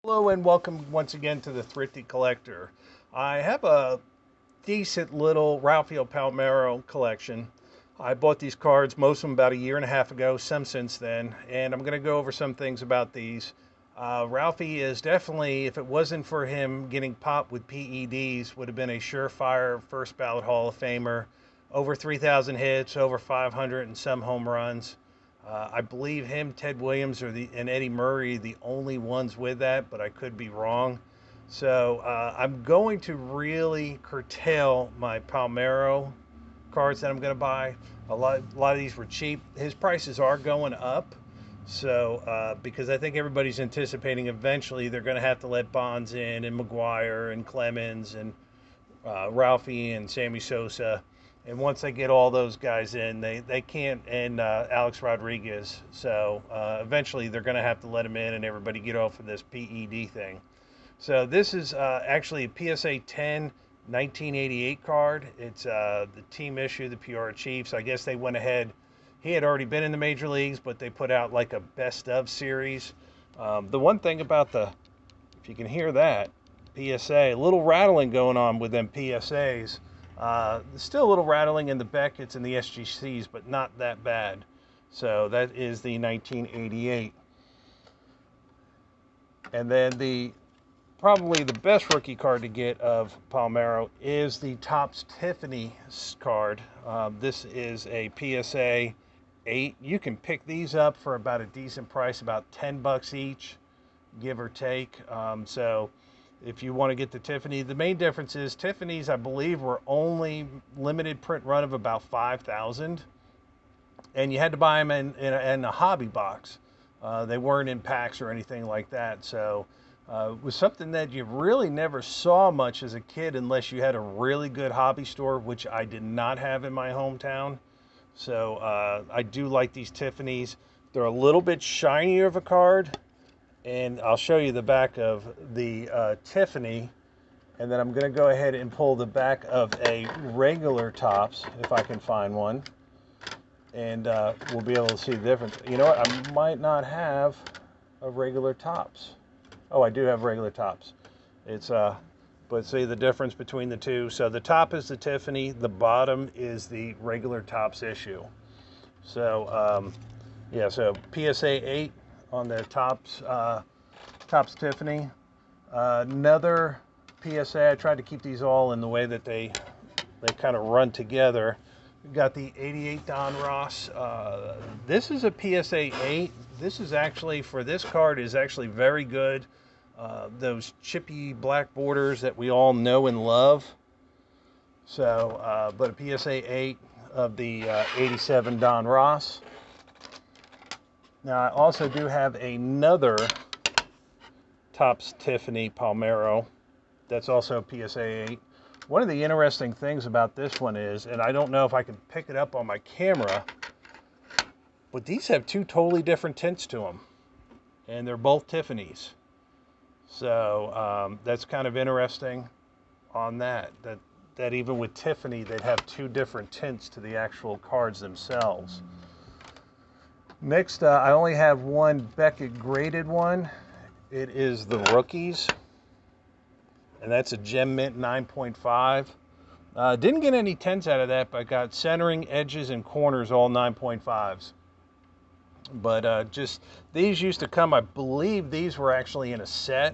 Hello and welcome once again to the Thrifty Collector. I have a decent little Rafael Palmeiro collection. I bought these cards, most of them about a year and a half ago, some since then, and I'm going to go over some things about these. Ralphie is definitely, if it wasn't for him getting popped with PEDs, would have been a surefire first ballot Hall of Famer. Over 3,000 hits, over 500 and some home runs. I believe him, Ted Williams, and Eddie Murray the only ones with that, but I could be wrong. So I'm going to really curtail my Palmero cards that I'm going to buy. A lot of these were cheap. His prices are going up. So because I think everybody's anticipating eventually they're going to have to let Bonds in and McGuire and Clemens and Ralphie and Sammy Sosa. And once they get all those guys in, they can't, and Alex Rodriguez. So eventually they're going to have to let him in and everybody get off of this PED thing. So this is actually a PSA 10 1988 card. It's the team issue, the Peoria Chiefs. I guess they went ahead. He had already been in the major leagues, but they put out like a best of series. The one thing about if you can hear that, PSA, a little rattling going on with them PSAs. Still a little rattling in the Beckett's and the SGCs, but not that bad. So that is the 1988. And then probably the best rookie card to get of Palmero is the Topps Tiffany card. This is a PSA 8. You can pick these up for about a decent price, about $10 each, give or take. So if you want to get the Tiffany, the main difference is Tiffany's, I believe, were only limited print run of about 5,000, and you had to buy them in a hobby box. They weren't in packs or anything like that. So it was something that you really never saw much as a kid unless you had a really good hobby store, which I did not have in my hometown. So I do like these Tiffany's. They're a little bit shinier of a card, and I'll show you the back of the Tiffany, and then I'm going to go ahead and pull the back of a regular Topps if I can find one, and we'll be able to see the difference. You know what? I might not have a regular Topps. Oh, I do have regular Topps. It's but see the difference between the two. So the top is the Tiffany, the bottom is the regular Topps issue. So yeah, so PSA 8 on the Topps Tiffany. Another PSA. I tried to keep these all in the way that they kind of run together. We got the 88 Don Ross. This is a PSA 8. This is actually, for this card, is actually very good. Those chippy black borders that we all know and love. So, but a PSA 8 of the 87 Don Ross. Now, I also do have another Topps Tiffany Palmero. That's also PSA 8. One of the interesting things about this one is, and I don't know if I can pick it up on my camera, but these have two totally different tints to them. And they're both Tiffany's. So that's kind of interesting on that even with Tiffany, they'd have two different tints to the actual cards themselves. Next, I only have one Beckett graded one. It is the Rookies, and that's a Gem Mint 9.5. Didn't get any 10s out of that, but I got centering, edges, and corners all 9.5s. But just, these used to come, I believe these were actually in a set,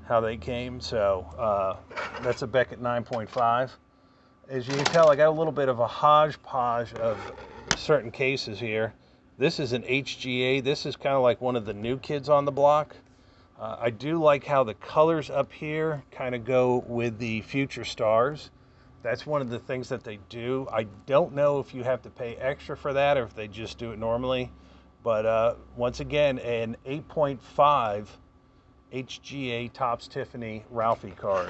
how they came. So that's a Beckett 9.5. As you can tell, I got a little bit of a hodgepodge of certain cases here. This is an HGA. This is kind of like one of the new kids on the block. I do like how the colors up here kind of go with the future stars. That's one of the things that they do. I don't know if you have to pay extra for that or if they just do it normally. But once again, an 8.5 HGA Topps Tiffany Ralphie card.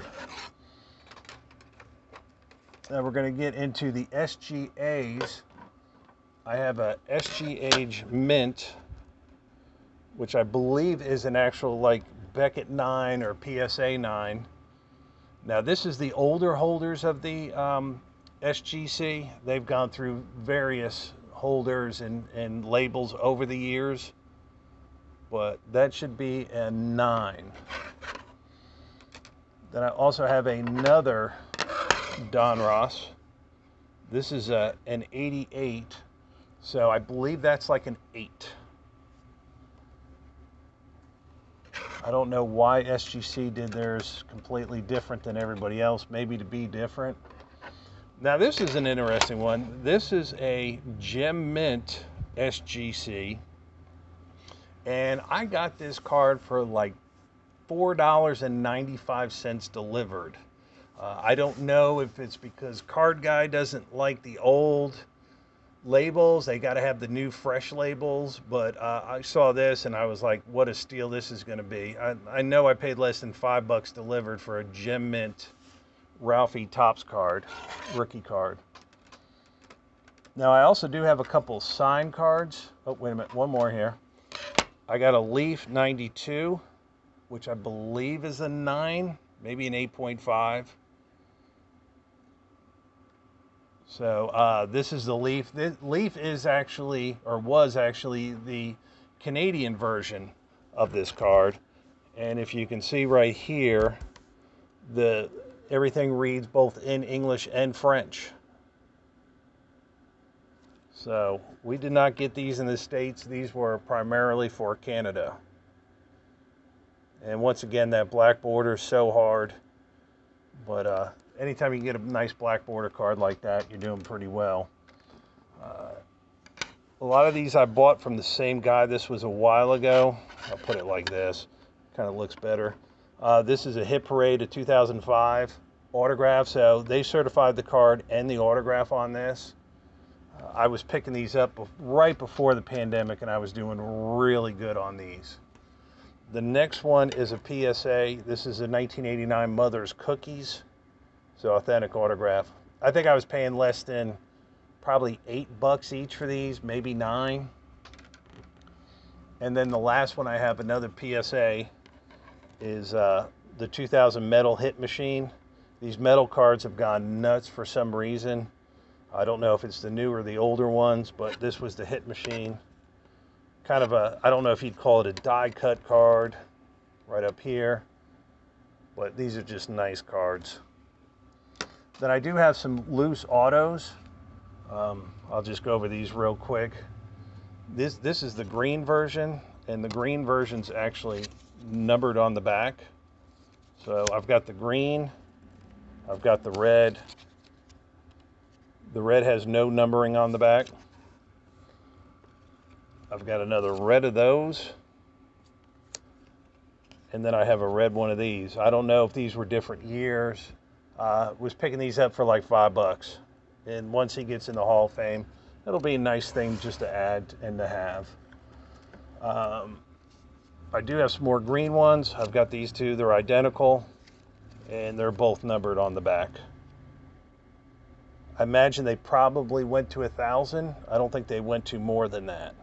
Now we're going to get into the SGAs. I have a SG Age Mint, which I believe is an actual like Beckett 9 or PSA 9. Now this is the older holders of the SGC. They've gone through various holders and labels over the years. but that should be a 9. Then I also have another Don Ross. This is an 88, so I believe that's like an 8. I don't know why SGC did theirs completely different than everybody else, maybe to be different. Now this is an interesting one. This is a Gem Mint SGC, and I got this card for like $4.95 delivered. I don't know if it's because Card Guy doesn't like the old labels. They got to have the new fresh labels, but I saw this and I was like, what a steal this is going to be. I know I paid less than $5 delivered for a Gem Mint Ralphie Topps card, rookie card. Now I also do have a couple signed cards. Oh, wait a minute, one more here. I got a Leaf 92, which I believe is a 9, maybe an 8.5. So this is the Leaf. The Leaf is actually, or was actually, the Canadian version of this card. And if you can see right here, everything reads both in English and French. So we did not get these in the States. These were primarily for Canada. And once again, that black border is so hard. But anytime you get a nice black border card like that, you're doing pretty well. A lot of these I bought from the same guy. This was a while ago. I'll put it like this. Kind of looks better. This is a Hit Parade of 2005 autograph. So they certified the card and the autograph on this. I was picking these up right before the pandemic, and I was doing really good on these. The next one is a PSA. This is a 1989 Mother's Cookies. So authentic autograph. I think I was paying less than probably $8 each for these, maybe 9. And then the last one I have, another PSA, is the 2000 Metal Hit Machine. These metal cards have gone nuts for some reason. I don't know if it's the new or the older ones, but this was the Hit Machine. Kind of a, I don't know if you'd call it a die cut card right up here, but these are just nice cards. Then I do have some loose autos. I'll just go over these real quick. This is the green version, and the green version's actually numbered on the back. So I've got the green, I've got the red. The red has no numbering on the back. I've got another red of those. And then I have a red one of these. I don't know if these were different years. Was picking these up for like $5. And once he gets in the Hall of Fame, it'll be a nice thing just to add and to have. I do have some more green ones. I've got these two. They're identical. And they're both numbered on the back. I imagine they probably went to 1,000. I don't think they went to more than that.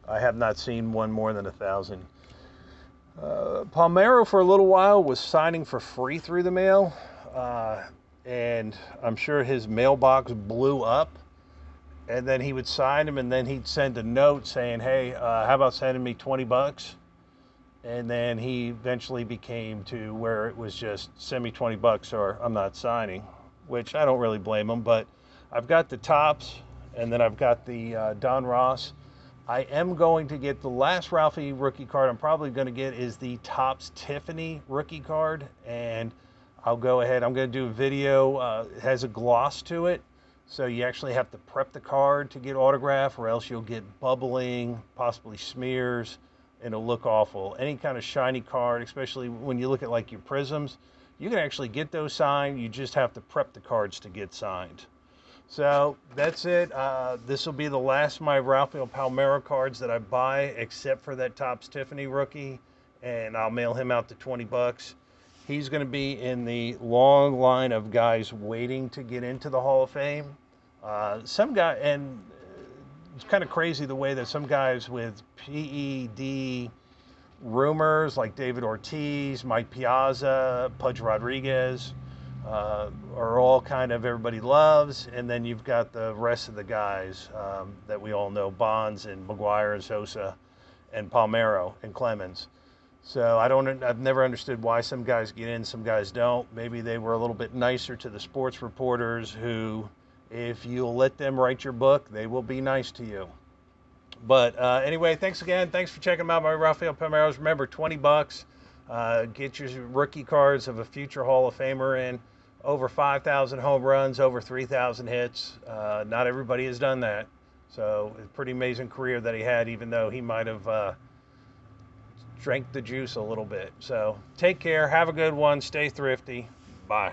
I have not seen one more than 1,000. Palmeiro for a little while was signing for free through the mail. And I'm sure his mailbox blew up. And then he would sign them, and then he'd send a note saying, hey, how about sending me $20? And then he eventually became to where it was just send me $20 or I'm not signing, which I don't really blame him. But I've got the Topps, and then I've got the Don Ross. I am going to get the last Ralphie rookie card I'm probably going to get is the Topps Tiffany rookie card, and I'll go ahead. I'm going to do a video. It has a gloss to it, so you actually have to prep the card to get autograph, or else you'll get bubbling, possibly smears, and it'll look awful. Any kind of shiny card, especially when you look at like your Prisms, you can actually get those signed. You just have to prep the cards to get signed. So that's it. This will be the last of my Rafael Palmeiro cards that I buy, except for that Topps Tiffany rookie, and I'll mail him out to $20. He's going to be in the long line of guys waiting to get into the Hall of Fame. Some guy, and it's kind of crazy the way that some guys with PED rumors like David Ortiz, Mike Piazza, Pudge Rodriguez, are all kind of everybody loves, and then you've got the rest of the guys that we all know, Bonds and McGuire and Sosa, and Palmeiro and Clemens. So I've never understood why some guys get in, some guys don't. Maybe they were a little bit nicer to the sports reporters who, if you'll let them write your book, they will be nice to you. But anyway, thanks again. Thanks for checking them out, my Rafael Palmeiros. Remember, $20. Get your rookie cards of a future Hall of Famer in. Over 5,000 home runs, over 3,000 hits. Not everybody has done that. So it's a pretty amazing career that he had, even though he might have drank the juice a little bit. So take care. Have a good one. Stay thrifty. Bye.